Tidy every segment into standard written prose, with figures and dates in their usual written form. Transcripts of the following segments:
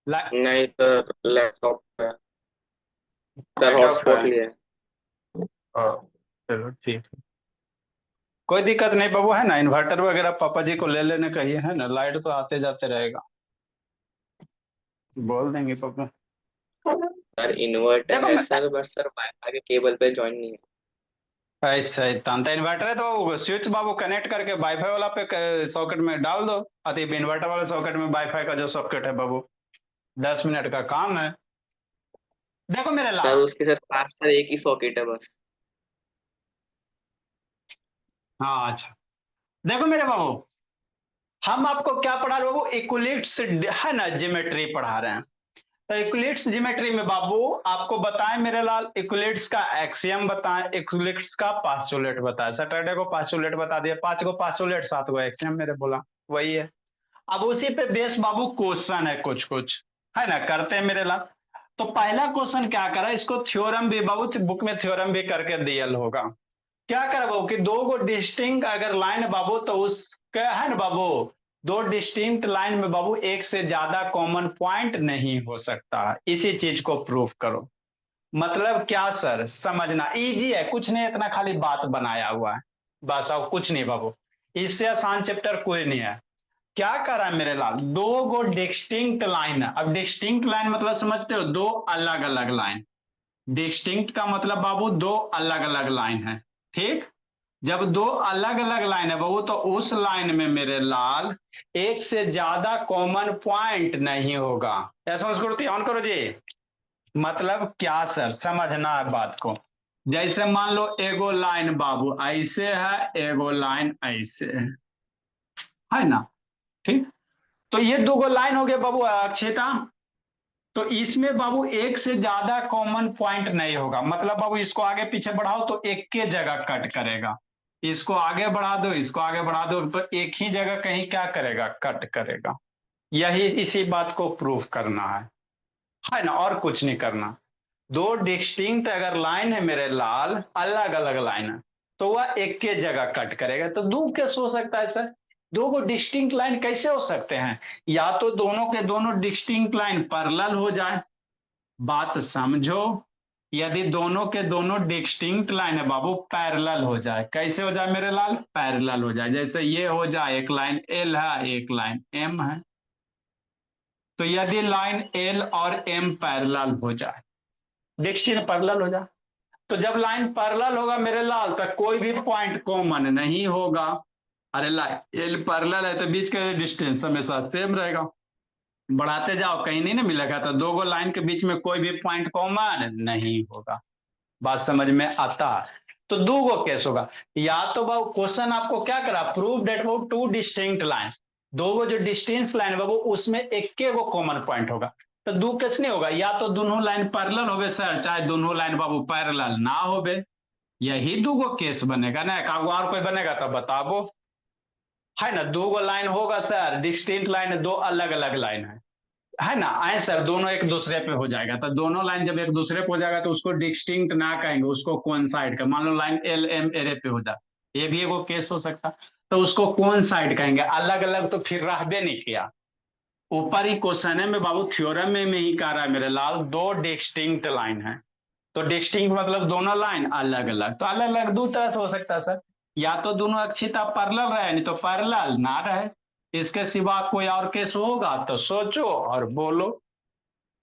नहीं sir, laptop पे। Sir laptop hotspot है। लिया है। हाँ, चलो ठीक है। कोई दिक्कत नहीं बाबू, है ना, इन्वर्टर वगैरह पापा जी को ले लेने कहिए, है ना, लाइट तो आते जाते रहेगा। बोल देंगे पापा। सर इन्वर्टर देखो है मैं सर, बट सर वाईफाई के केबल पे ज्वाइन नहीं है। ऐसा ही तांता इन्वर्टर है तो स्विच बाबू कनेक्ट करके वाईफाई वाला पे सॉकेट में डाल दो। अति इन्वर्टर वाले सॉकेट में वाईफाई का जो सॉकेट है बाबू, 10 मिनट का काम है। देखो मेरे सर लाल। उसके साथ पास सर एक ही सॉकेट है बस। हाँ अच्छा। देखो मेरे बाबू, हम आपको क्या पढ़ा रहे हो, इक्विलिप्स है ना, ज्योमेट्री पढ़ा रहे हैं। तो इक्विलिप्स ज्योमेट्री में बाबू आपको बताएं मेरे लाल, इक्विलिप्स का एक्सियम बताएं, इक्विलिप्स का पास्टुलेट बताएं। सैटरडे को पास्टुलेट बता दिया, 5 को पास्टुलेट, 7 को एक्सियम मेरे बोला। वही है। अब उसी पे बेस बाबू क्वेश्चन है कुछ कुछ, है ना, करते हैं मेरे लाल। तो पहला क्वेश्चन क्या करा, इसको थ्योरम भी बाबू बुक में थ्योरम भी करके दिया होगा। क्या कर बाबू कि दो गो डिस्टिंक्ट अगर लाइन है बाबू, तो उसका है ना बाबू, दो डिस्टिंक्ट लाइन में बाबू एक से ज्यादा कॉमन पॉइंट नहीं हो सकता। इसी चीज को प्रूफ करो। मतलब क्या सर, समझना इजी है, कुछ नहीं, इतना खाली बात बनाया हुआ है बस, और कुछ नहीं बाबू। इससे आसान चैप्टर कोई नहीं है। क्या करा है मेरे लाल, दो गो डिस्टिंक्ट लाइन है। अब डिस्टिंक्ट लाइन मतलब समझते हो, दो अलग अलग लाइन। डिस्टिंक्ट का मतलब बाबू दो अलग अलग लाइन है। ठीक। जब दो अलग अलग लाइन है बाबू, तो उस लाइन में मेरे लाल एक से ज्यादा कॉमन पॉइंट नहीं होगा। ऐसा संस्कृति ऑन करो जी। मतलब क्या सर, समझना है बात को। जैसे मान लो एगो लाइन बाबू ऐसे है, एगो लाइन ऐसे है ना। ठीक। तो ये दो गो लाइन हो गए बाबू अक्षेता। तो इसमें बाबू एक से ज्यादा कॉमन पॉइंट नहीं होगा, मतलब बाबू इसको आगे पीछे बढ़ाओ तो एक के जगह कट करेगा। इसको आगे बढ़ा दो, इसको आगे बढ़ा दो, तो एक ही जगह कहीं क्या करेगा, कट करेगा। यही इसी बात को प्रूफ करना है ना, और कुछ नहीं करना। दो डिस्टिंक्ट अगर लाइन है मेरे लाल, अलग अलग लाइन है, तो वह एक के जगह कट करेगा। तो दो कैसे हो सकता है सर, दो को डिस्टिंक्ट लाइन कैसे हो सकते हैं। या तो दोनों के दोनों डिस्टिंक्ट लाइन पैरेलल हो जाए, बात समझो। यदि दोनों के दोनों डिस्टिंक्ट लाइन है बाबू पैरेलल हो जाए, कैसे हो जाए मेरे लाल, पैरेलल हो जाए। जैसे ये हो जाए, एक लाइन एल है, एक लाइन एम है। तो यदि लाइन एल और एम पैरेलल हो जाए, डिस्टिंक्ट पैरेलल हो जाए, तो जब लाइन पैरेलल होगा मेरे लाल, तक कोई भी पॉइंट कॉमन नहीं होगा। अरे लाइन एल पैरेलल है तो बीच का डिस्टेंस हमेशा सेम रहेगा। बढ़ाते जाओ कहीं नहीं ना मिलेगा, तो दो गो लाइन के बीच में कोई भी पॉइंट कॉमन नहीं होगा। बात समझ में आता है। तो दो गो केस होगा। या तो बाबू क्वेश्चन आपको क्या करा, प्रूव डेट वो टू डिस्टिंक्ट लाइन, दो गो जो डिस्टेंस लाइन है बाबू उसमें एक के गो कॉमन पॉइंट होगा। तो दो केस नहीं होगा, या तो दोनों लाइन पैरेलल होवे सर, चाहे दोनों लाइन बाबू पैरेलल ना होवे। यही दो गो केस बनेगा ना, का और कोई बनेगा तो बताबो। है ना, दो गो लाइन होगा सर, डिस्टिंक्ट लाइन, दो अलग अलग लाइन है ना, आए सर, दोनों एक दूसरे पे हो जाएगा। तो दोनों लाइन जब एक दूसरे पे हो जाएगा, तो उसको डिस्टिंक्ट ना कहेंगे, उसको कौन साइड का, मान लो लाइन एल एम एरे पे हो जाए, ये भी एगो केस हो सकता। तो उसको कौन साइड कहेंगे, अलग अलग तो फिर रहबे नहीं किया। ऊपर ही क्वेश्चन है में बाबू, थ्योरम में ही कह रहा है मेरे लाल, दो डिस्टिंक्ट लाइन है। तो डिस्टिंक्ट मतलब दोनों लाइन अलग अलग, तो अलग अलग दो तरह से हो सकता है सर। या तो दोनों अक्षिता पैरेलल रहे, नहीं तो पैरेलल ना रहे। इसके सिवा कोई और केस होगा तो सोचो और बोलो।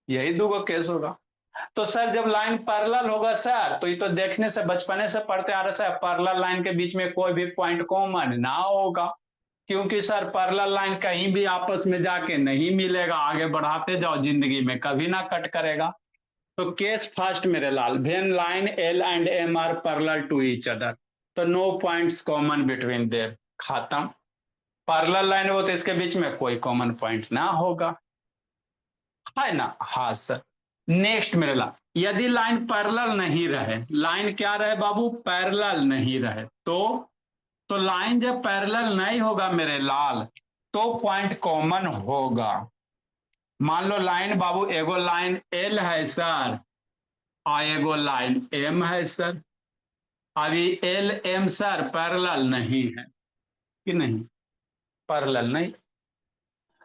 यही दो गो केस होगा। तो सर जब लाइन पैरेलल होगा सर, तो ये तो देखने से बचपने से पढ़ते आ रहे सर, पैरेलल लाइन के बीच में कोई भी पॉइंट कॉमन ना होगा। क्योंकि सर पैरेलल लाइन कहीं भी आपस में जाके नहीं मिलेगा, आगे बढ़ाते जाओ जिंदगी में कभी ना कट करेगा। तो केस फर्स्ट मेरे लाल, when line L and M are parallel to each other, तो no points common between there, खत्म। पैरेलल लाइन हो तो इसके बीच में कोई कॉमन पॉइंट ना होगा, है ना। हाँ सर। नेक्स्ट मेरे ला, यदि लाइन पैरेलल नहीं रहे, लाइन क्या रहे बाबू, पैरेलल नहीं रहे, तो लाइन जब पैरेलल नहीं होगा मेरे लाल, तो पॉइंट कॉमन होगा। मान लो लाइन बाबू, एगो लाइन एल है सर, और एगो लाइन एम है सर। अभी एल एम सर पैरेलल नहीं है कि नहीं, पैरेलल नहीं।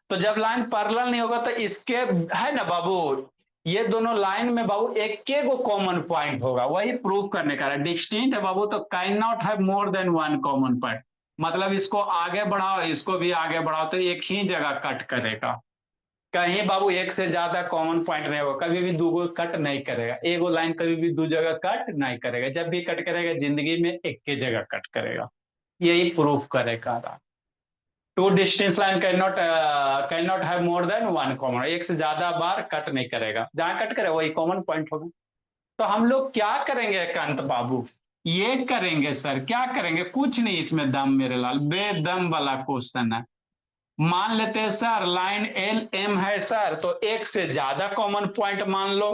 तो जब लाइन पैरेलल नहीं होगा तो इसके है ना बाबू, ये दोनों लाइन में बाबू एक के गो कॉमन पॉइंट होगा, वही प्रूव करने का है। डिस्टिंक्ट है बाबू तो can not have more than one common point, मतलब इसको आगे बढ़ाओ इसको भी आगे बढ़ाओ तो एक ही जगह कट करेगा, कहीं बाबू एक से ज्यादा कॉमन पॉइंट नहीं होगा, कभी भी दो कट नहीं करेगा, एगो लाइन कभी भी दो जगह कट नहीं करेगा, जब भी कट करेगा जिंदगी में एक के जगह कट करेगा, यही प्रूफ करेगा। Two distance line can not have more than one common, एक से ज्यादा बार कट नहीं करेगा, जहां कट करे वही कॉमन पॉइंट होगा। तो हम लोग क्या करेंगे कांत बाबू, ये करेंगे सर, क्या करेंगे, कुछ नहीं इसमें दम मेरे लाल, बेदम वाला क्वेश्चन है। मान लेते हैं सर लाइन एल एम है सर, तो एक से ज्यादा कॉमन पॉइंट मान लो,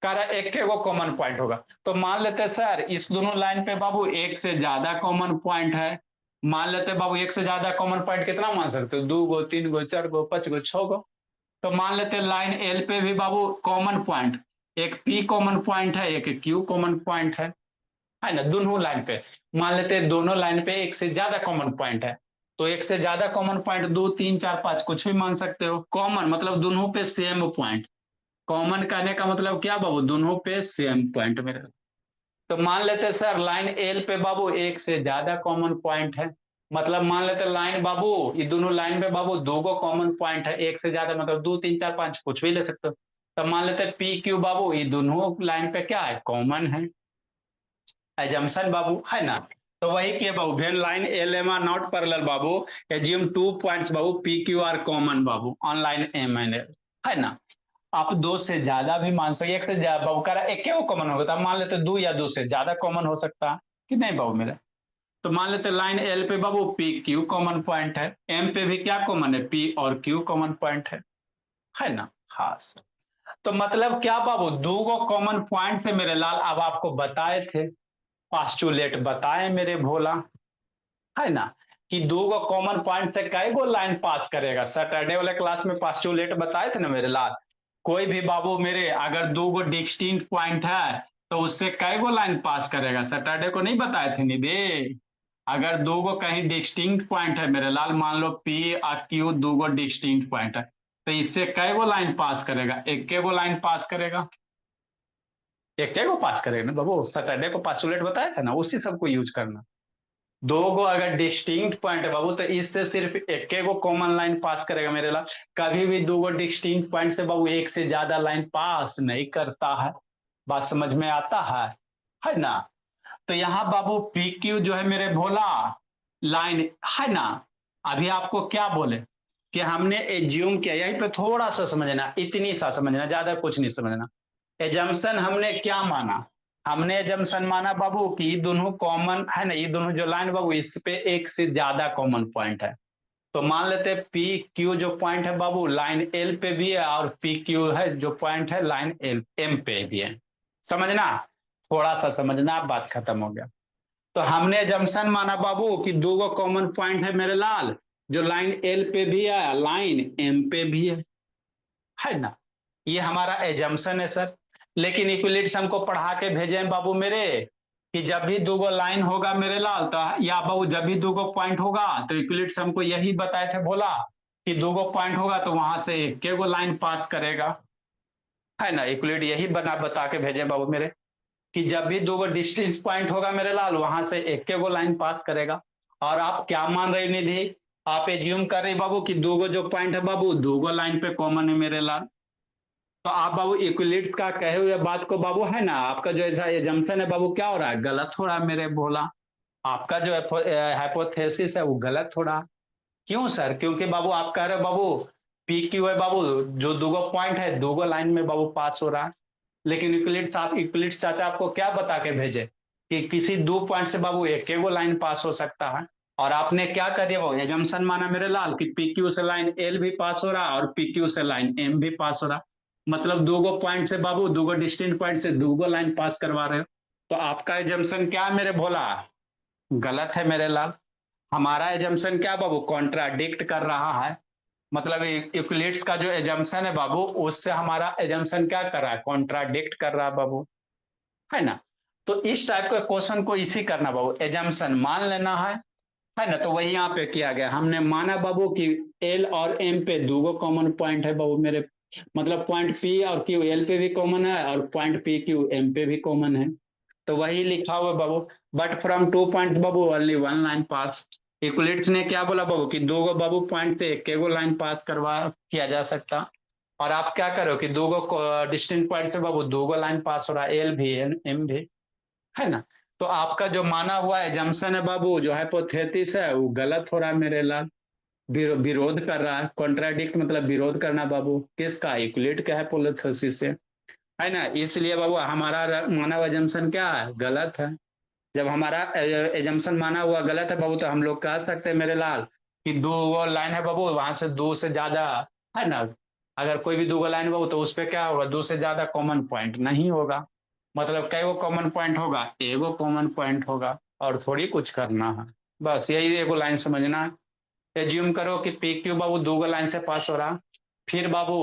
कह रहा एक के वो कॉमन पॉइंट होगा, तो मान लेते हैं सर इस दोनों लाइन पे बाबू एक से ज्यादा कॉमन पॉइंट है। मान लेते हैं बाबू एक से ज्यादा कॉमन पॉइंट कितना मान सकते हो, दो गो तीन गो चार गो पांच गो छह गो। तो मान लेते हैं लाइन एल पे भी बाबू कॉमन पॉइंट, एक पी कॉमन पॉइंट है एक क्यू कॉमन पॉइंट है ना, दोनों लाइन पे। मान लेते हैं दोनों लाइन पे एक से ज्यादा कॉमन पॉइंट है, तो एक से ज्यादा कॉमन पॉइंट दो तीन चार पांच कुछ भी मान सकते हो, कॉमन मतलब दोनों पे सेम पॉइंट, कॉमन कहने का मतलब क्या बाबू, दोनों पे सेम पॉइंट मेरे। तो मान लेते सर लाइन एल पे बाबू एक से ज्यादा कॉमन पॉइंट है, मतलब मान लेते लाइन बाबू ये दोनों लाइन पे बाबू दो गो कॉमन पॉइंट है, एक से ज्यादा मतलब दो तीन चार पांच कुछ भी ले सकते हो। तो मान लेते पी क्यू बाबू ये दोनों लाइन पे क्या है, कॉमन है, एजम्पशन बाबू है ना। तो वही किए बाबू, when line L M are not parallel बाबू, एज्यूम टू पॉइंट्स बाबू पी क्यू आर कॉमन बाबू on line M and L, है ना। आप दो से ज्यादा भी मान सकते, एक से ज्यादा बाबू कह रहा है एक वो कॉमन होगा, तो मान लेते दो या दो से ज्यादा कॉमन हो सकता है कि नहीं बाबू मेरा। तो मान लेते लाइन एल पे बाबू पी क्यू कॉमन पॉइंट है, एम पे भी क्या कॉमन है, पी और क्यू कॉमन पॉइंट है ना। हाँ सर, तो मतलब क्या बाबू दो गो कॉमन पॉइंट थे मेरे लाल, अब आपको बताए थे, पास्चुलेट बताए मेरे भोला, है ना, कि दो गो कॉमन पॉइंट से कई गो लाइन पास करेगा, सैटरडे वाले क्लास में पास्चुलेट बताए थे ना मेरे लाल। कोई भी बाबू मेरे अगर दो गो डिस्टिंक्ट पॉइंट है तो उससे कई गो लाइन पास करेगा, सैटरडे को नहीं बताए थे निधि। अगर दो गो कहीं डिस्टिंक्ट पॉइंट है मेरे लाल, मान लो पी और क्यू दो गो डिस्टिंक्ट पॉइंट है, तो इससे कई गो लाइन पास करेगा, एक के गो लाइन पास करेगा, एक के गो पास करेगा ना बाबू, सैटरडे को पास्चुलेट बताया था ना, उसी सबको यूज करना। दो गो अगर डिस्टिंक्ट पॉइंट है बाबू तो इससे सिर्फ एक गो कॉमन लाइन पास करेगा मेरे लाल, कभी भी दो गो डिस्टिंक्ट पॉइंट से बाबू एक से ज्यादा लाइन पास नहीं करता है। बात समझ में आता है ना। तो यहाँ बाबू पी क्यू जो है मेरे भोला लाइन, है ना। अभी आपको क्या बोले कि हमने एज्यूम किया, यहीं पे थोड़ा सा समझना, इतनी सा समझना, ज्यादा कुछ नहीं समझना। एजम्पशन हमने क्या माना, हमने एजम्पशन माना बाबू कि ये दोनों कॉमन है ना, ये दोनों जो लाइन बाबू इस पे एक से ज्यादा कॉमन पॉइंट है। तो मान लेते पी क्यू जो पॉइंट है बाबू लाइन एल पे भी है, और पी क्यू है जो पॉइंट है लाइन एल एम पे भी है। समझना, थोड़ा सा समझना, बात खत्म हो गया। तो हमने एजम्पशन माना बाबू कि दो गो कॉमन पॉइंट है मेरे लाल, जो लाइन एल पे भी है लाइन एम पे भी है ना। ये हमारा एजम्पशन है सर। लेकिन इक्विलिट्स हमको पढ़ा के भेजे हैं बाबू मेरे कि जब भी दो गो लाइन होगा मेरे लाल तो, या बाबू जब भी दो गो पॉइंट होगा तो इक्विलिट्स हमको यही बताए थे बोला कि दो गो पॉइंट होगा तो वहां से एक के गो लाइन पास करेगा, है ना। इक्विलिट यही बना बता के भेजे बाबू मेरे कि जब भी दो गो डिस्टेंस पॉइंट होगा मेरे लाल वहां से एक के गो लाइन पास करेगा। और आप क्या मान रहे निधि, आप एज्यूम कर रहे बाबू कि दो गो जो पॉइंट है बाबू दो गो लाइन पे कॉमन है मेरे लाल। तो आप बाबू इक्विलिट्स का कहे हुए बात को बाबू है ना, आपका जो एजम्पशन है बाबू क्या हो रहा है, गलत हो रहा है मेरे भोला। आपका जो हाइपोथेसिस है वो गलत हो रहा है। क्यों सर, क्योंकि बाबू आप कह रहे हो बाबू पी क्यू है बाबू, जो दोगो पॉइंट है दोगो लाइन में बाबू पास हो रहा है। लेकिन इक्विलिट्स आप इक्विलिट्स चाचा आपको क्या बता के भेजे कि किसी दो पॉइंट से बाबू एक गो लाइन पास हो सकता है। और आपने क्या कर दिया बाबू, एजम्पशन माना मेरे लाल कि पी क्यू से लाइन एल भी पास हो रहा है और पी क्यू से लाइन एम भी पास हो रहा है, मतलब दो गो पॉइंट से बाबू दो गो डिस्टिंक्ट पॉइंट से दो गो लाइन पास करवा रहे हो। तो आपका एजम्पशन क्या है मेरे भोला, गलत है मेरे लाल। हमारा एजम्पशन क्या बाबू, कॉन्ट्राडिक्ट कर रहा है। मतलब यूक्लिड्स का जो एजम्पशन है बाबू उससे हमारा एजम्पशन क्या कर रहा है, कॉन्ट्राडिक्ट कर रहा है बाबू, है ना। तो इस टाइप के क्वेश्चन को इसी करना बाबू, एजम्पशन मान लेना है है ना। तो वही यहाँ पे किया गया, हमने माना बाबू कि एल और एम पे दो कॉमन पॉइंट है बाबू मेरे, मतलब पॉइंट पी और क्यू एल पे भी कॉमन है और पॉइंट पी क्यू एम पे भी कॉमन है। तो वही लिखा हुआ बाबू, बट फ्रॉम 2 पॉइंट बाबू ओनली 1 लाइन पास। इक्वलिट्स ने क्या बोला बाबू कि दो गो बाबू पॉइंट से एक गो लाइन पास करवा किया जा सकता। और आप क्या करो कि दो गो डिस्टेंट पॉइंट से बाबू दो गो लाइन पास हो रहा है, एल भी एम भी, है ना। तो आपका जो माना हुआ एजम्पशन है बाबू, जो हाइपोथेसिस है, वो गलत हो रहा है मेरे लाल। विरोध कर रहा है, कॉन्ट्राडिक्ट मतलब विरोध करना बाबू, किसका? यूक्लिड का हाइपोथेसिस से, है ना। इसलिए बाबू हमारा मानव एजम्पशन क्या है? गलत है। जब हमारा एजम्पशन माना हुआ गलत है बाबू, तो हम लोग कह सकते हैं मेरे लाल कि दो वो लाइन है बाबू, वहां से दो से ज्यादा, है ना। अगर कोई भी दो गो लाइन बाबू, तो उस पर क्या होगा? दो से ज्यादा कॉमन पॉइंट नहीं होगा। मतलब कई गो कॉमन पॉइंट होगा? एगो कॉमन पॉइंट होगा, और थोड़ी कुछ करना है। बस यही एगो लाइन समझना है। एज्यूम करो कि पी क्यू बाबू दो गो लाइन से पास हो रहा। फिर बाबू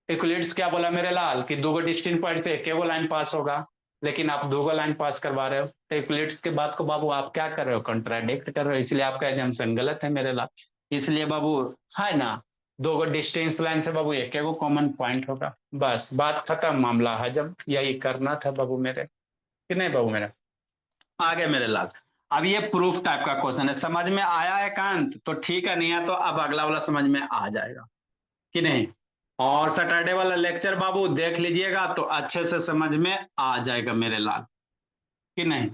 इक्वलिट्स क्या बोला मेरे लाल कि दो गो डिस्टिंक्ट पॉइंट पे एक लाइन पास होगा, लेकिन आप दो गो लाइन पास करवा रहे हो, तो इक्वलिट्स के बात को बाबू आप क्या कर रहे हो? कंट्राडिक्ट कर रहे हो, इसलिए आपका एजम्पशन गलत है मेरे लाल। इसलिए बाबू, है ना, दो गो डिस्टेंस लाइन से बाबू एक कॉमन पॉइंट होगा। बस बात खत्म, मामला है, जब यही करना था बाबू मेरे, कि नहीं बाबू मेरे। आगे मेरे लाल, अब ये प्रूफ टाइप का क्वेश्चन है, समझ में आया है कांत? तो ठीक है, नहीं है तो अब अगला वाला समझ में आ जाएगा, कि नहीं। और सैटरडे वाला लेक्चर बाबू देख लीजिएगा तो अच्छे से समझ में आ जाएगा मेरे लाल, कि नहीं।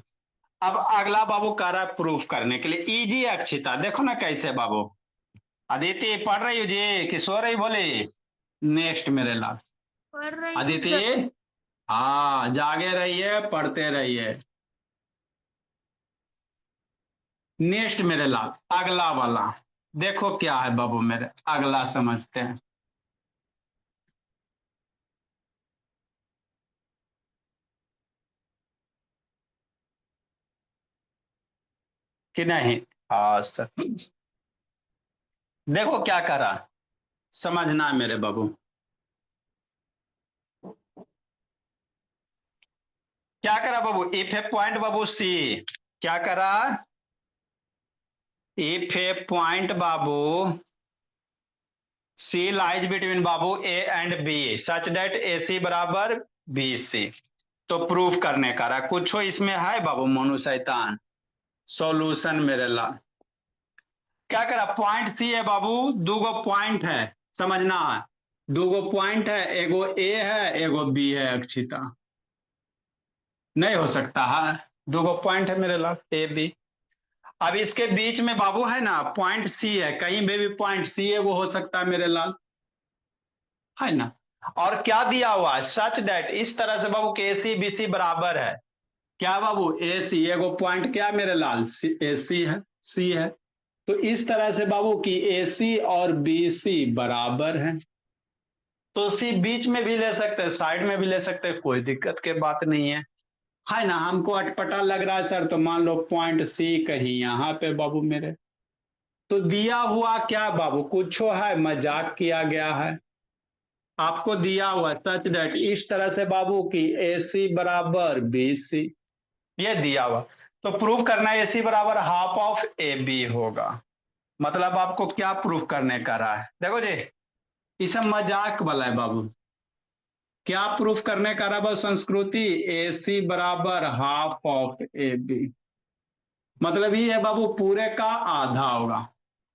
अब अगला बाबू कह रहा है प्रूफ करने के लिए इजी अक्षिता, देखो ना कैसे बाबू। अदिति पढ़ रही हो जी कि सो रही बोले? नेक्स्ट मेरे लाल, पढ़ रही हूँ अदिति, सर। हाँ जागे रहिए, पढ़ते रहिए। नेक्स्ट मेरे लाल, अगला वाला देखो क्या है बाबू मेरे, अगला समझते हैं, कि नहीं। हाँ सर, देखो क्या करा, समझना है मेरे बाबू। क्या करा बाबू? इफ ए पॉइंट बाबू सी, क्या करा? इफ ए पॉइंट बाबू सी लाइज बिटवीन बाबू A and B such that A C बराबर बी सी। तो प्रूफ करने का रहा, कुछ इसमें है बाबू मोनू शैतान। सॉल्यूशन मेरे ला, क्या करा? पॉइंट सी है बाबू, दो गो पॉइंट है, समझना है। दो गो पॉइंट है, एगो ए है एगो बी है अक्षिता, नहीं हो सकता है। दो गो पॉइंट है मेरे ला, ए बी। अब इसके बीच में बाबू है ना पॉइंट सी है, कहीं पे भी पॉइंट सी है वो हो सकता है मेरे लाल, है ना। और क्या दिया हुआ है? सच डेट, इस तरह से बाबू के सी बी सी बराबर है। क्या बाबू? ए सी, एगो पॉइंट क्या मेरे लाल? ए सी है, सी है। तो इस तरह से बाबू की ए सी और बी सी बराबर है। तो सी बीच में भी ले सकते हैं, साइड में भी ले सकते हैं, कोई दिक्कत की बात नहीं है ना। हमको अटपटा लग रहा है सर, तो मान लो पॉइंट सी कहीं यहाँ पे बाबू मेरे। तो दिया हुआ क्या बाबू? कुछ है, मजाक किया गया है। आपको दिया हुआ सच दैट, इस तरह से बाबू की ए सी बराबर बी सी, ये दिया हुआ। तो प्रूव करना है ए सी बराबर हाफ ऑफ ए बी होगा। मतलब आपको क्या प्रूफ करने का रहा है? देखो जी, ये सब मजाक वाला है बाबू। क्या प्रूफ करने का रहा बाबू? संस्कृति, ए सी बराबर हाफ ऑफ ए बी, मतलब ये है बाबू पूरे का आधा होगा।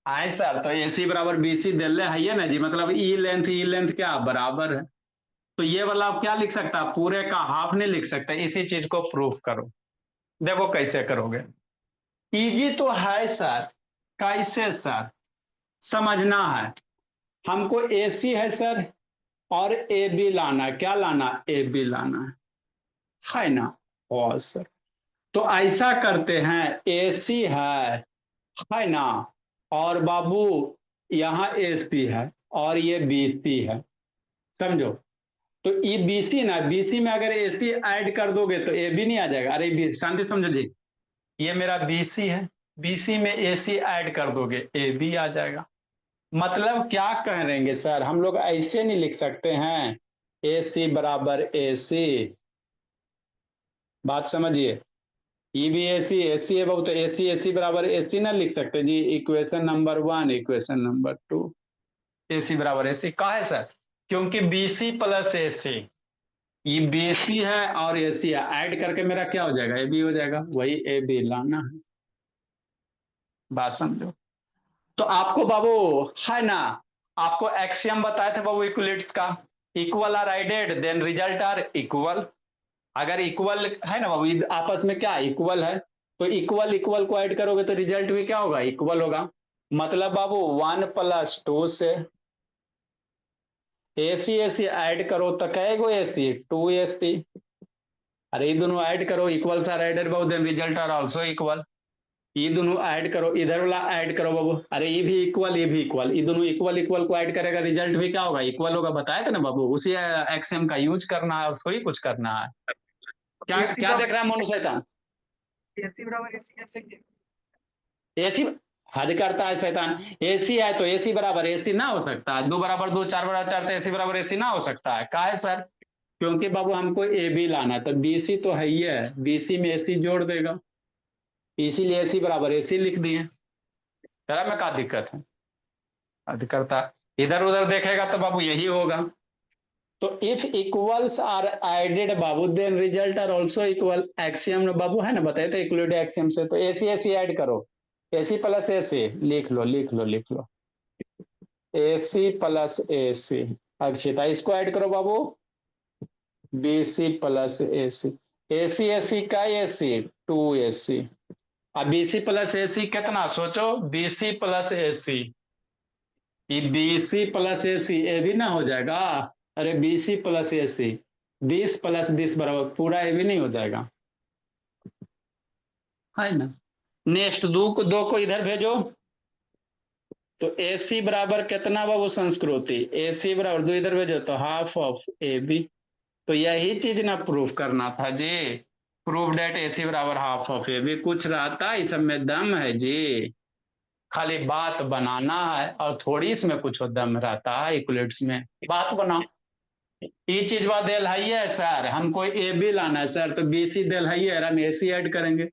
आए सर, तो ए सी बराबर बी सी दे ले है ना जी, मतलब ई लेंथ क्या बराबर है। तो ये वाला आप क्या लिख सकता है? पूरे का हाफ नहीं लिख सकते, इसी चीज को प्रूफ करो। देखो कैसे करोगे, इजी तो है सर। कैसे सर? समझना है। हमको ए सी है सर, और ए बी लाना है। क्या लाना? ए बी लाना है ना। और सर, तो ऐसा करते हैं, ए सी है ना, और बाबू यहाँ ए सी है और ये बी सी है, समझो। तो ये बीसी ना, बीसी में अगर एसी ऐड कर दोगे तो ए बी नहीं आ जाएगा? अरे बी, शांति समझो जी, ये मेरा बीसी है, बीसी में एसी ऐड कर दोगे ए बी आ जाएगा। मतलब क्या कह रहेंगे सर, हम लोग ऐसे नहीं लिख सकते हैं ए सी बराबर ए सी, बात समझिए। ई भी ए सी है बाबू, तो ए सी बराबर AC ना लिख सकते जी। Equation number 1, equation number 2, AC बराबर AC का है सर, क्योंकि BC प्लस AC, ये BC है और AC है, ऐड करके मेरा क्या हो जाएगा, AB हो जाएगा, वही AB लाना है। बात समझो। तो आपको बाबू है ना, आपको एक्सियम बताए थे बाबू इक्वलिट्स का, equal are added then result are equal. अगर इक्वल है ना बाबू, आपस में क्या इक्वल है, तो इक्वल इक्वल को ऐड करोगे तो रिजल्ट भी क्या होगा, इक्वल होगा। मतलब बाबू 1 + 2 से AC ऐड करो तो कहेगो AC 2AC। अरे ये दोनों ऐड करो, इक्वल आर ऐडेड बाबू then result are also equal. ये दोनों ऐड करो, इधर वाला ऐड करो बाबू, अरे ये भी इक्वल ये भी इक्वल, ये दोनों इक्वल इक्वल को ऐड करेगा, रिजल्ट भी क्या होगा, इक्वल होगा। बताया था ना बाबू, उसी एक्सियम का यूज करना है, उसको ही कुछ करना है। क्या एसी क्या देख बराबर रहा है मनु शैतान, एसी बराबर एसी कैसे किया? एसी हद करता है शैतान। एसी है तो एसी बराबर एसी ना हो सकता है, 2 = 2 4 = 4 तो एसी बराबर एसी ना हो सकता है, का है सर, क्योंकि बाबू हमको ए बी लाना है, तो बीसी तो है ही है, बीसी में एसी जोड़ देगा, इसीलिए एसी बराबर एसी लिख दिए। तेरा में क्या दिक्कत है, हद करता। इधर उधर देखेगा तो बाबू यही होगा। तो इफ इक्वल्स आर एडेड बाबू then result are also equal, axiom बाबू है ना, बताए थे इक्वलिटी एक्सियम से, तो एसी एसी ऐड करो, एसी प्लस एसी लिख लो लिख लो लिख लो, AC प्लस AC। अक्षिता इसको ऐड करो बाबू, BC प्लस AC, AC का AC 2AC। अब BC प्लस AC कितना सोचो, BC प्लस AC, ये BC प्लस AC ये भी ना हो जाएगा। अरे BC प्लस AC, 20 + 20 बराबर पूरा ये भी नहीं हो जाएगा, है ना। नेक्स्ट दो को इधर भेजो, तो AC बराबर कितना बाबू संस्कृति, AC बराबर 2 इधर भेजो तो हाफ ऑफ AB। तो यही चीज ना प्रूफ करना था जी, प्रूफ डेट AC बराबर हाफ ऑफ AB। कुछ रहता है इस सब में दम है जी, खाली बात बनाना है, और थोड़ी इसमें कुछ दम रहता है इक्वलिट्स में, बात बनाओ। ये चीज बात दिल है सर, हमको AB लाना है सर, तो BC दिल है, हम AC ऐड करेंगे,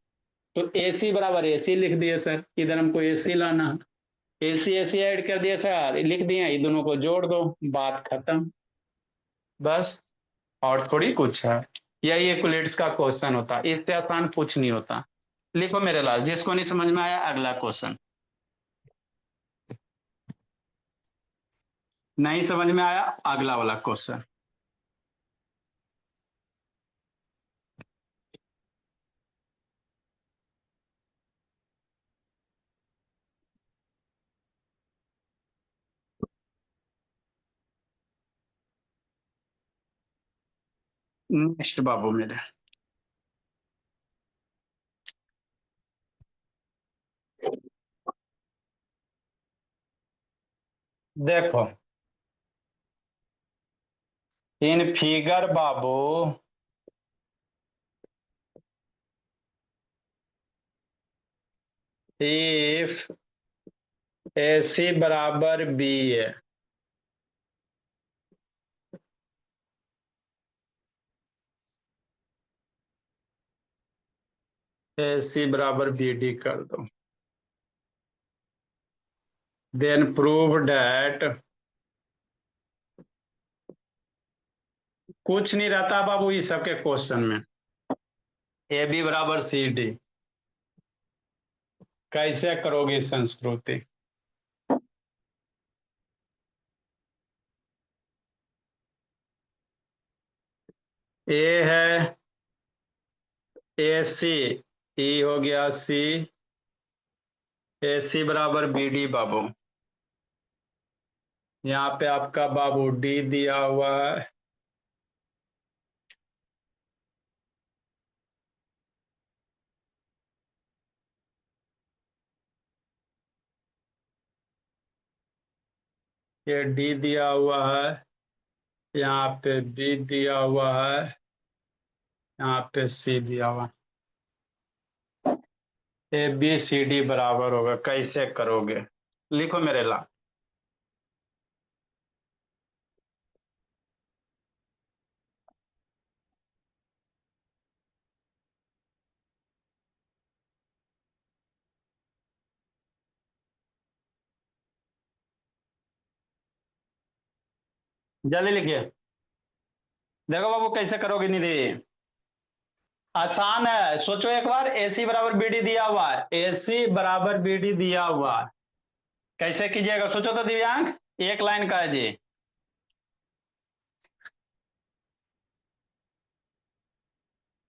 तो AC बराबर AC लिख दिए सर, इधर हमको AC लाना है, AC ऐड कर दिया सर, लिख दिए, ये दोनों को जोड़ दो, बात खत्म, बस। और थोड़ी कुछ है, यही इक्वलिट्स का क्वेश्चन होता है, इससे आसान कुछ नहीं होता। लिखो मेरे लाल, जिसको नहीं समझ में आया अगला क्वेश्चन, नहीं समझ में आया अगला वाला क्वेश्चन। नेक्स्ट बाबू मेरे, देखो in figure Babu, if AC बराबर B है, AC बराबर BD कर दो, देन प्रूव डैट, कुछ नहीं रहता बाबू इस सबके क्वेश्चन में, AB बराबर CD। कैसे करोगे संस्कृति, A है AC, E हो गया C, AC बराबर BD बाबू, यहाँ पे आपका बाबू D दिया हुआ है, ये D दिया हुआ है, यहाँ पे B दिया हुआ है, यहाँ पे C दिया हुआ है, ABCD बराबर होगा, कैसे करोगे, लिखो मेरे ला, जल्दी लिखिए। देखो बाबू कैसे करोगे निधि, आसान है, सोचो एक बार। AC बराबर BD दिया हुआ है, AC बराबर BD दिया हुआ है, कैसे कीजिएगा सोचो तो दिव्यांग, एक लाइन का है जी।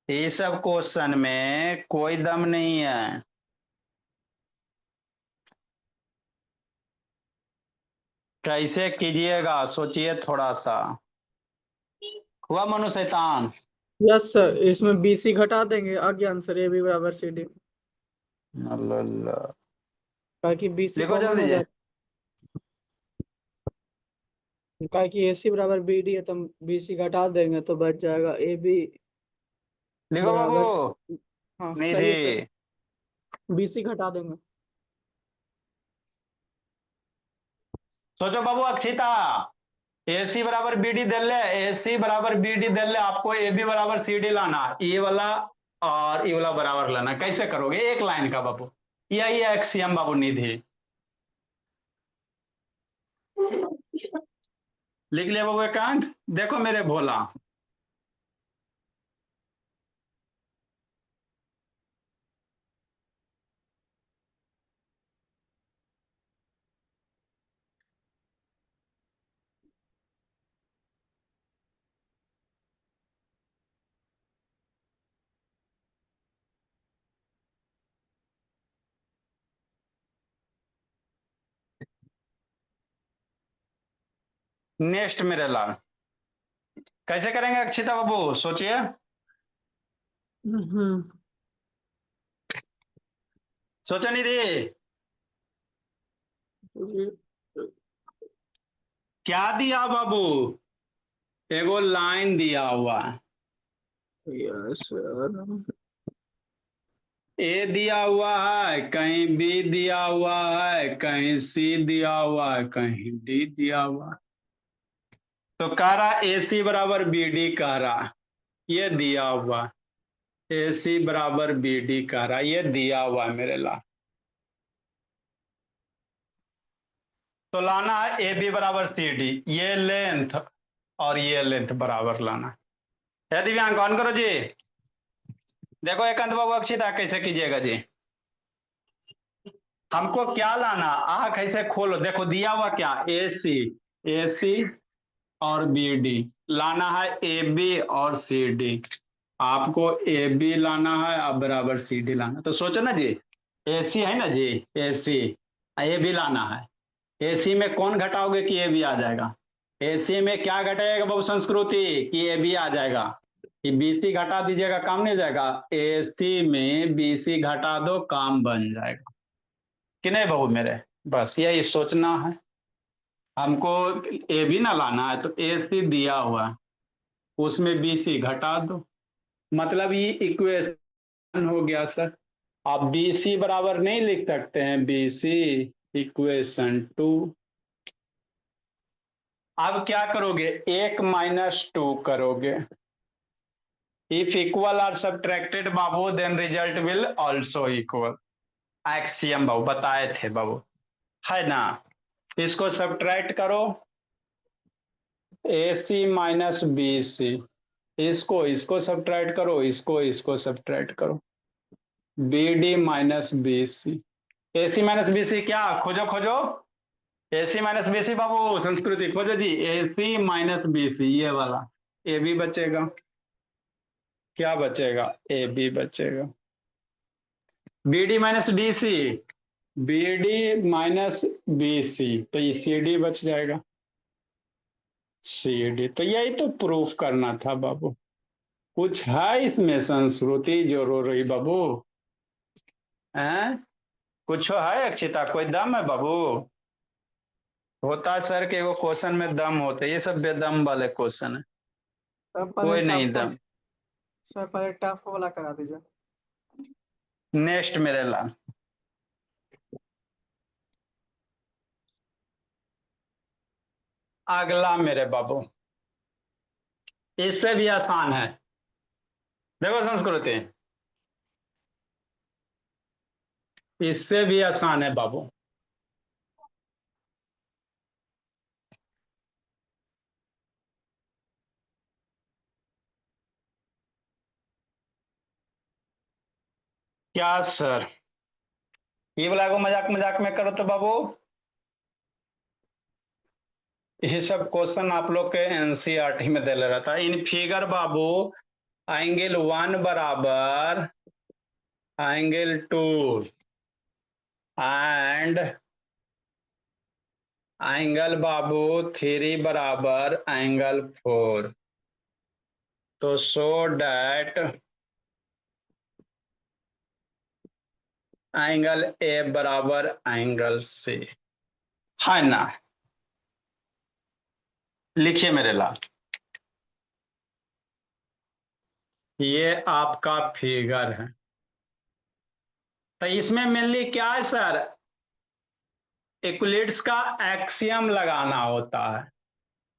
इस सब क्वेश्चन में कोई दम नहीं है, कैसे कीजिएगा सोचिए थोड़ा सा। हुआ मनु शैतान? यस सर, इसमें BC घटा देंगे, आगे आंसर AB बराबर CD, अल्लाह। ताकि BC लिखो कॉमन जल्दी हो जी। जाए। कहा कि AC बराबर BD है तो हम BC घटा देंगे तो बच जाएगा AB लिखो बाबू। बराबर। हाँ सही निधि। है सर, BC घटा देंगे। सोचो बाबू अक्षिता, AC बराबर BD दे ले, AC बराबर BD दे ले, आपको AB बराबर CD लाना, ये वाला और ये वाला बराबर लाना, कैसे करोगे एक लाइन का बाबू, यही है एक्सियम बाबू निधि। लिख लिया बाबू एकांत, देखो मेरे भोला। नेक्स्ट मेरे लाल, कैसे करेंगे अक्षिता बाबू सोचिए। हम्म सोचो निधि, क्या दिया बाबू, एगो लाइन दिया हुआ है, यस सर, ए दिया हुआ है, कहीं B दिया हुआ है, कहीं C दिया हुआ है, कहीं D दिया हुआ है। तो कह रहा AC बराबर BD कह रहा, ये दिया हुआ, AC बराबर BD कह रहा, ये दिया हुआ है मेरे ला। तो लाना है AB बराबर CD, ये लेंथ और ये लेंथ बराबर लाना है। दिव्यांग ऑन करो जी। देखो एकांत बाबू अक्षिता कैसे कीजिएगा जी, हमको क्या लाना, आंख ऐसे खोलो, देखो दिया हुआ क्या, AC, AC और BD लाना है, AB और CD, आपको AB लाना है और बराबर CD लाना। तो सोचो ना जी, AC है ना जी, AC, AB लाना है, AC में कौन घटाओगे कि AB आ जाएगा, AC में क्या घटाएगा बाबू संस्कृति कि AB आ जाएगा, कि BC घटा दीजिएगा काम नहीं हो जाएगा, AC में BC घटा दो काम बन जाएगा कि नहीं बहू मेरे, बस यही सोचना है हमको। AB ना लाना है तो AC दिया हुआ है, उसमें BC घटा दो, मतलब ये इक्वेशन हो गया सर। आप BC बराबर नहीं लिख सकते हैं, BC इक्वेशन 2। अब क्या करोगे, 1 - 2 करोगे, इफ इक्वल आर सब्ट्रैक्टेड बाबू then result will also equal, axiom बाबू बताए थे बाबू, है ना। इसको सब्ट्रैक्ट करो, AC माइनस BC, इसको सब्ट्रैक्ट करो, इसको सब्ट्रैक्ट करो, BD minus BC, AC minus BC क्या खोजो खोजो, AC माइनस BC बाबू संस्कृति खोजो जी, AC माइनस BC ये वाला, AB बचेगा, क्या बचेगा, AB बचेगा, BD minus DC, BD minus BC, तो ये CD बच जाएगा, CD। तो यही तो प्रूफ करना था बाबू, कुछ है इसमें संस्कृति जो रो रही बाबू, हैं कुछ है अक्षिता, कोई दम है बाबू, होता है सर के वो क्वेश्चन में दम होते, ये सब बेदम वाले क्वेश्चन है, अब पहले कोई नहीं टफ, दम। सर पहले टफ वाला करा दीजिए। नेक्स्ट मेरे लाल, अगला मेरे बाबू, इससे भी आसान है, देखो संस्कृति, इससे भी आसान है बाबू। क्या सर, ये वाला को मजाक मजाक में करो तो बाबू, ये सब क्वेश्चन आप लोग के एनसीईआरटी में दे ले रहा था। इन फिगर बाबू एंगल 1 बराबर एंगल 2 एंड एंगल बाबू 3 बराबर एंगल 4, तो सो डैट एंगल ए बराबर एंगल सी, है ना। लिखिए मेरे लाल, ये आपका फिगर है। तो इसमें मेनली क्या है सर, इक्विलिप्स का एक्सियम लगाना होता है।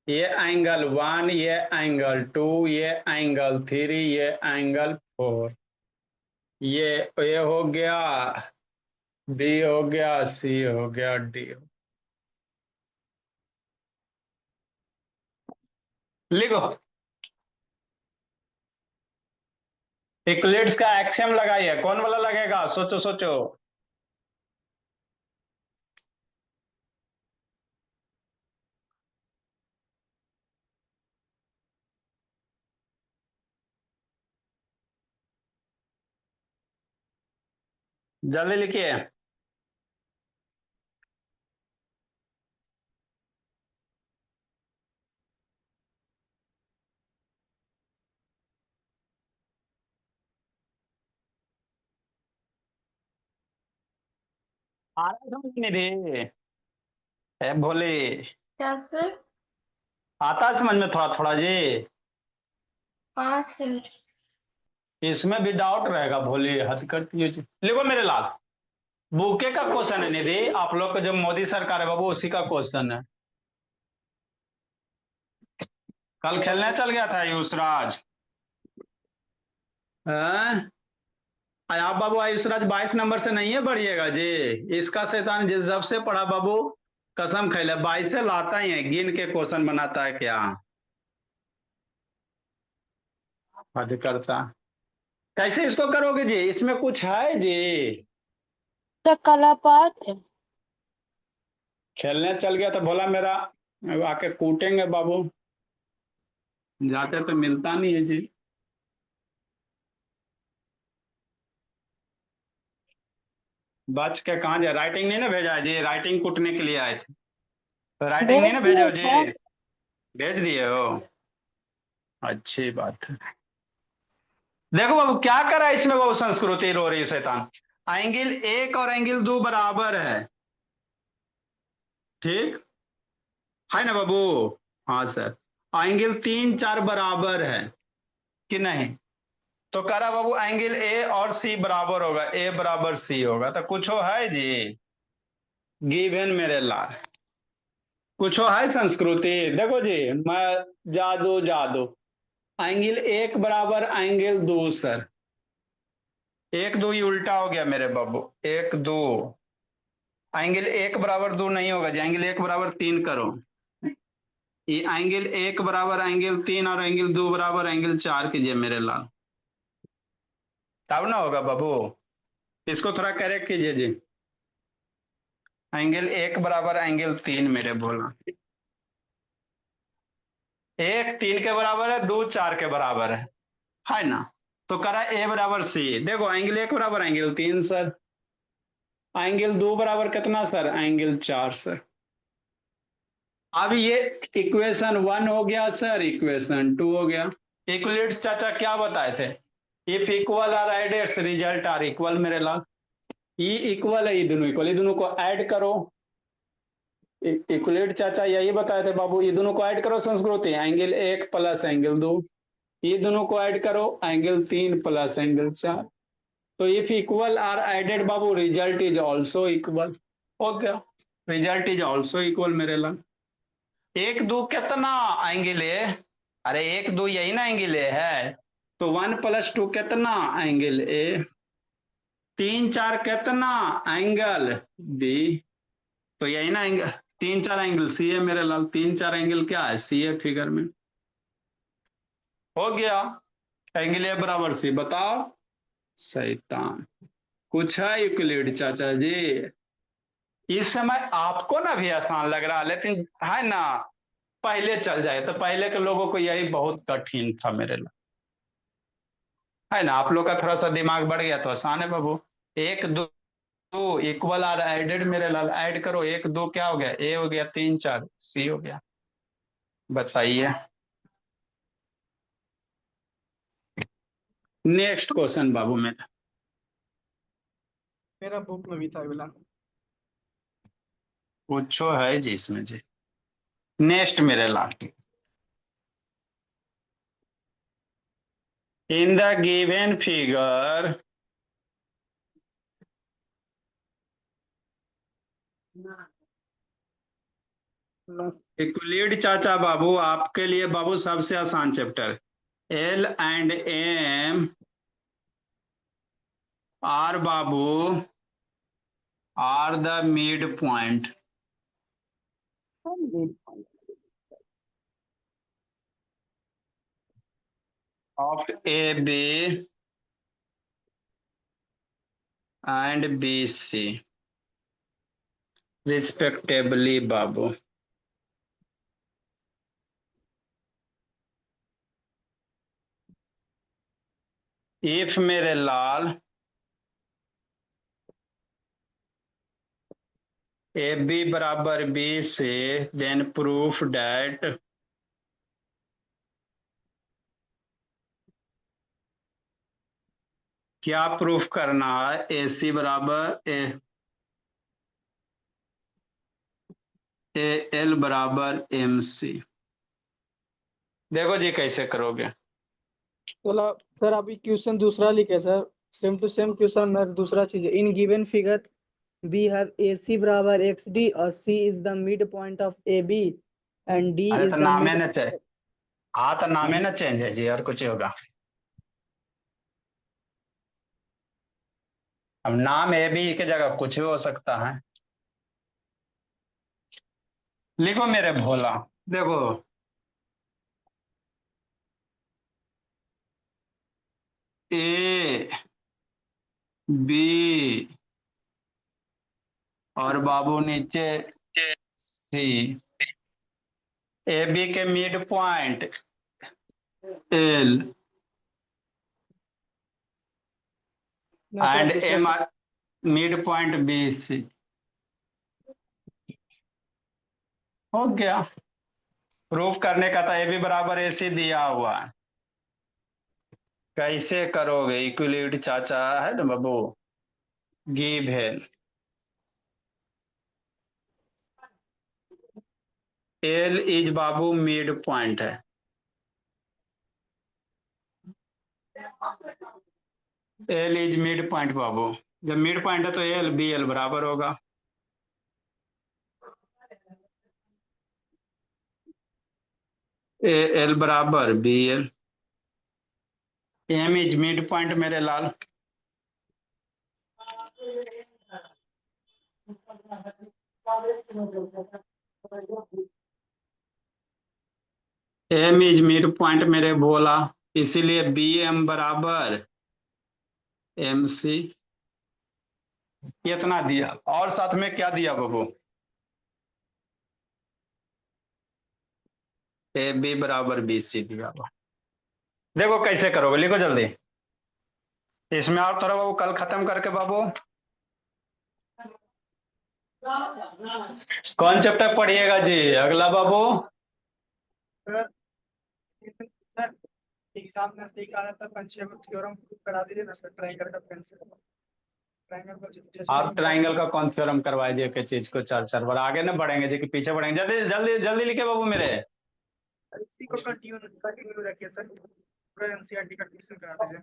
ये एंगल 1, ये एंगल 2, ये एंगल 3, ये एंगल 4, ये ए हो गया, बी हो गया, सी हो गया, डी हो। लिखो, इक्विलिप्स का एक्सियम लगाइए। कौन वाला लगेगा, सोचो सोचो। जल्दी लिखिए। आ रहा समझ में रे, ए भोले, क्या सर? आता है समझ में थोड़ा थोड़ा जी। हाँ सर। इसमें भी डाउट रहेगा भोले, हद करती है जी। लिखो मेरे लाल, बुके का क्वेश्चन है निधि, आप लोग का जो मोदी सरकार है बाबू उसी का क्वेश्चन है। कल खेलने चल गया था आयुषराज, हैं? आप बाबू आयुषराज 22 नंबर से नहीं है बढ़िएगा जी। इसका शैतान जिस जब से पढ़ा बाबू, कसम खैले 22 से लाता ही है, गिन के क्वेश्चन बनाता है क्या, हद करता। कैसे इसको करोगे जी, इसमें कुछ है जी। तो कलापात है। खेलने चल गया तो बोला मेरा आके कूटेंगे बाबू, जाते तो मिलता नहीं है जी। बच के कहाँ जाए, राइटिंग नहीं ना भेजा है जी, राइटिंग कूटने के लिए आए थे, तो राइटिंग नहीं ना भेजे हो जी। भेज दिए हो, अच्छी बात है। देखो बाबू क्या करा इसमें बाबू, संस्कृति रो रही है शैतान। एंगल 1 और एंगल 2 बराबर है, ठीक है ना बाबू। हाँ सर, एंगल 3 4 बराबर है कि नहीं, तो कह रहा बाबू एंगल ए और सी बराबर होगा, ए बराबर सी होगा, तो कुछ हो है जी, गिवन मेरे लाल, कुछ हो है संस्कृति। देखो जी, मैं जादू जादू, एंगल 1 बराबर एंगल 2 सर, 1 2 ये उल्टा हो गया मेरे बाबू, 1 2, एंगल 1 बराबर 2 नहीं होगा जी, एंगल 1 बराबर 3 करो। ये एंगल 1 बराबर एंगल 3 और एंगल 2 बराबर एंगल 4 कीजिए मेरे लाल, तब ना होगा बाबू। इसको थोड़ा करेक्ट कीजिए जी, एंगल 1 बराबर एंगल 3 मेरे बोला, 1 3 के बराबर है, 2 4 के बराबर है ना। तो करा ए बराबर सी, देखो एंगल 1 बराबर एंगल 3 सर, एंगल 2 बराबर कितना सर, एंगल 4 सर। अब ये इक्वेशन 1 हो गया सर, इक्वेशन 2 हो गया। इक्वलिट्स चाचा क्या बताए थे, if equal are added result are equal मेरे लाल, ये इक्वल है, ये दोनों को ऐड करो। इक्वलेट चाचा यही बताए थे बाबू, ये दोनों को ऐड करो संस्कृति, एंगल 1 प्लस एंगल 2, ये दोनों को ऐड करो, एंगल 3 प्लस एंगल 4। तो इफ इक्वल आर एडेड बाबू, result is also equal. Okay, result is also equal मेरे लाल। 1 2 कितना एंगल ए, अरे 1 2 यही ना एंगल ए है, तो 1 प्लस 2 कितना एंगल ए, 3 4 कितना एंगल बी, तो यही ना एंगल, 3 4 एंगल सी है मेरे लाल, 3 4 एंगल क्या है, सी है फिगर में। हो गया, एंगल ए बराबर सी, बताओ शैतान। कुछ है यूक्लिड चाचा जी? इस समय आपको ना भी आसान लग रहा है, लेकिन है ना, पहले चल जाए तो पहले के लोगों को यही बहुत कठिन था मेरे लिए, है ना। आप लोग का थोड़ा सा दिमाग बढ़ गया तो आसान है बाबू। एक दो, दो इक्वल आर एडेड मेरे लाल, ऐड करो, एक दो क्या हो गया, ए हो गया, तीन चार सी हो गया। बताइए नेक्स्ट क्वेश्चन बाबू मेरा। मेरा बुक में भी था अगला। पूछो है जी इसमें जी। नेक्स्ट मेरे लाल। In the given figure Euclid चाचा बाबू, आपके लिए बाबू सबसे आसान chapter. L and M are बाबू are the mid point of A B and B C respectively बाबू। इफ मेरे लाल ए बी बराबर बी से, देन प्रूफ डैट क्या प्रूफ करना है, ए सी बराबर ए एल बराबर एम सी। देखो जी कैसे करोगे। चलो सर, अभी क्वेश्चन दूसरा लिखे sir, same to same question में दूसरा चीज है। In given figure B have A C बराबर एक्स डी और C is the mid point of A B and D अरे इज तो द नामे मिड। न चेंज, हाँ तो नामे न चेंज है जी, और कुछ ही होगा। अब नाम ए बी की जगह कुछ भी हो सकता है। लिखो मेरे भोला। देखो ए बी और बाबू नीचे सी, ए बी के मिड पॉइंट एल मैं सर एंड दूसरा M mid point B C. हो गया। प्रूफ करने का था, ए बी बराबर ए सी दिया हुआ है। कैसे करोगे इक्विलिब्रियम चाचा, है ना बाबू। गिवन एल इज बाबू मिड पॉइंट है, एल इज मिड पॉइंट बाबू। जब मिड पॉइंट है तो एल बी एल बराबर होगा। ए एल बराबर B L. M is mid point मेरे लाल। एम इज मिड पॉइंट मेरे बोला, इसीलिए बी एम बराबर एम सी। इतना दिया और साथ में क्या दिया बाबू, ए बी बराबर बी सी दिया हुआ। देखो कैसे करोगे, लिखो जल्दी। इसमें और थोड़ा बाबू कल खत्म करके बाबू कौन चैप्टर पढ़िएगा जी अगला बाबू। सर, सर एग्जाम नजदीक आ रहा था, पंचेय थ्योरम प्रूव करा दीजिए ना सर, ट्रायंगल का पेंसिल ट्रायंगल को जैसे आप ट्राइंगल का कौन थ्योरम करवाइए के चीज को, चार चार बार आगे ना बढ़ेंगे जी कि पीछे बढ़ेंगे। जल्दी जल्दी जल्दी लिखे बाबू मेरे। इसी को कंटिन्यू कंटिन्यू रखिए सर, पूरा एनसीईआरटी का ट्यूशन करा दीजिए।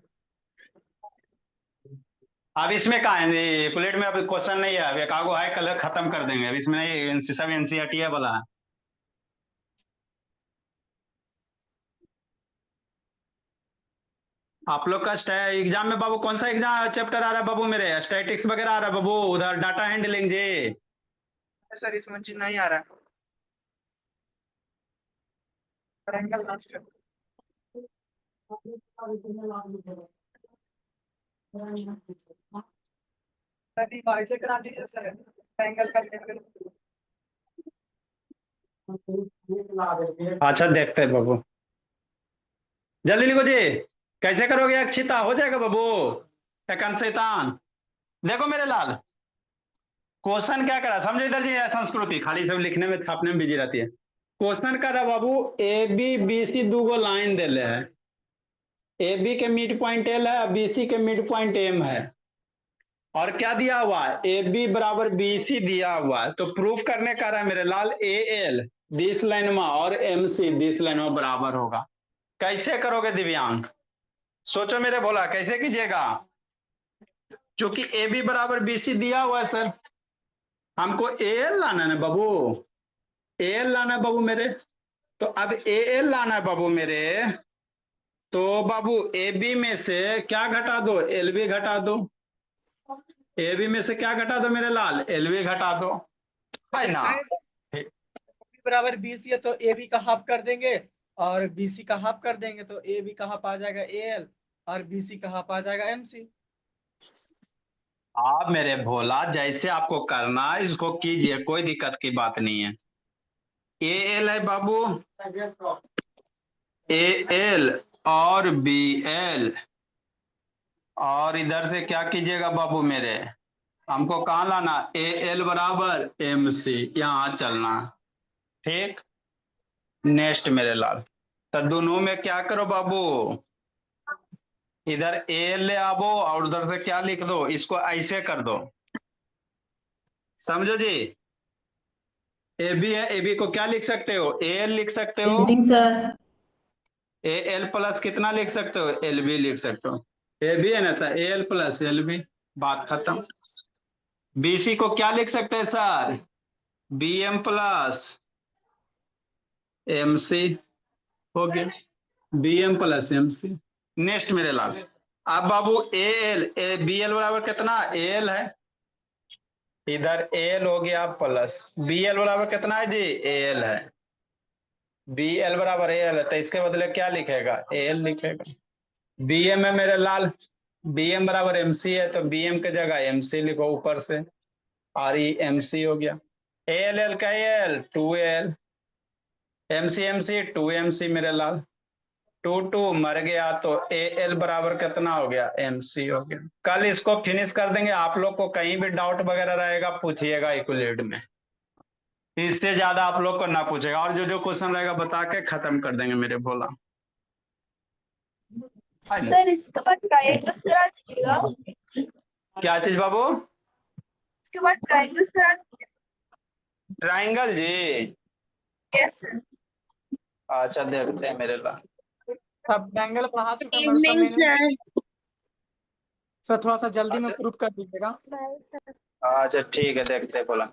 अब इसमें कहा है प्लेट में, अब क्वेश्चन नहीं है, अब एक आगो है कल खत्म कर देंगे, अब इसमें नहीं, सब एनसीईआरटी है बोला है। आप लोग का एग्जाम में बाबू कौन सा एग्जाम चैप्टर आ रहा है बाबू मेरे, स्टैटिक्स वगैरह आ रहा है बाबू, उधर डाटा हैंडलिंग जी। सर इसमें चीज नहीं आ रहा है, ट्रायंगल लास्ट है। ऐसे करा दीजिए सर, ट्रायंगल का अच्छा देखते हैं बाबू, जल्दी लिखो जी। कैसे करोगे अक्षिता, हो जाएगा बाबू? एकन शैतान, देखो मेरे लाल, क्वेश्चन क्या करा समझो इधर जी। संस्कृति खाली सब लिखने में छापने में बिजी रहती है। क्वेश्चन कर रहा बाबू, ए बी बी सी दो गो लाइन दे है। ए बी के मिड पॉइंट एल है, बी सी के मिड पॉइंट एम है, और क्या दिया हुआ है? ए बी बराबर बी सी दिया हुआ है। तो प्रूफ करने का रहा है मेरे लाल, ए एल दिस लाइन में और एम सी दिस लाइन में बराबर होगा। कैसे करोगे दिव्यांग, सोचो मेरे भोला, कैसे कीजिएगा? क्योंकि ए बी बराबर बी सी दिया हुआ है सर, हमको ए एल लाना है बाबू, ए एल लाना है बाबू मेरे। तो अब ए एल लाना है बाबू मेरे, तो बाबू ए बी में से क्या घटा दो? एल बी घटा दो। ए बी में से क्या घटा दो मेरे लाल? एल बी घटा दो, है ना? बराबर बी सी है तो ए बी का हाफ कर देंगे और बी सी का हाफ कर देंगे, तो ए बी का हाफ आ जाएगा ए एल और बी सी का हाफ आ जाएगा एम सी। आप मेरे भोला जैसे आपको करना है इसको कीजिए, कोई दिक्कत की बात नहीं है। ए एल है बाबू, ए एल और बी एल, और इधर से क्या कीजिएगा बाबू मेरे, हमको कहाँ लाना? ए एल बराबर एम सी, यहाँ चलना। ठीक, नेक्स्ट मेरे लाल, तो दोनों में क्या करो बाबू, इधर ए एल ले आवो और उधर से क्या लिख दो, इसको ऐसे कर दो, समझो जी। ए बी है, ए बी को क्या लिख सकते हो? ए एल लिख सकते हो, सर। ए एल प्लस कितना लिख सकते हो? एल बी लिख सकते हो। ए बी है ना sir, A L plus L B, बात खत्म। बी सी को क्या लिख सकते हैं sir? B M plus M C, हो गया B M plus M C. Next मेरे लाल, अब बाबू ए एल, बी एल बराबर कितना? ए एल है, इधर ए एल हो गया प्लस बी एल बराबर कितना है जी? ए एल है, बी एल बराबर ए एल है, तो इसके बदले क्या लिखेगा? ए एल लिखेगा। बी एम है मेरे लाल, बी एम बराबर एम सी है, तो बी एम के जगह एम सी लिखो ऊपर से, आर ई एम सी हो गया। ए एल एल का L, two L, M C two M C मेरे लाल, टू टू मर गया, तो ए एल बराबर कितना हो गया? एम सी हो गया। कल इसको फिनिश कर देंगे, आप लोग को कहीं भी डाउट वगैरह रहेगा पूछिएगा इक्वलेट में, इससे ज्यादा आप लोग को ना पूछेगा, और जो जो क्वेश्चन रहेगा बता के खत्म कर देंगे मेरे भोला। सर इसके बाद ट्रायंगल्स करा दीजिएगा। क्या चीज बाबू? इसके बाद ट्रायंगल्स करा दीजिएगा। ट्राइंगल जी, कैसे? अच्छा देखते हैं मेरे लाल। अब ट्रायंगल पढ़ा चुका मैं इवनिंग सर, सर। सर थोड़ा सा जल्दी में अच्छा। प्रूफ कर दीजिएगा। अच्छा ठीक है, देखते हैं बोला।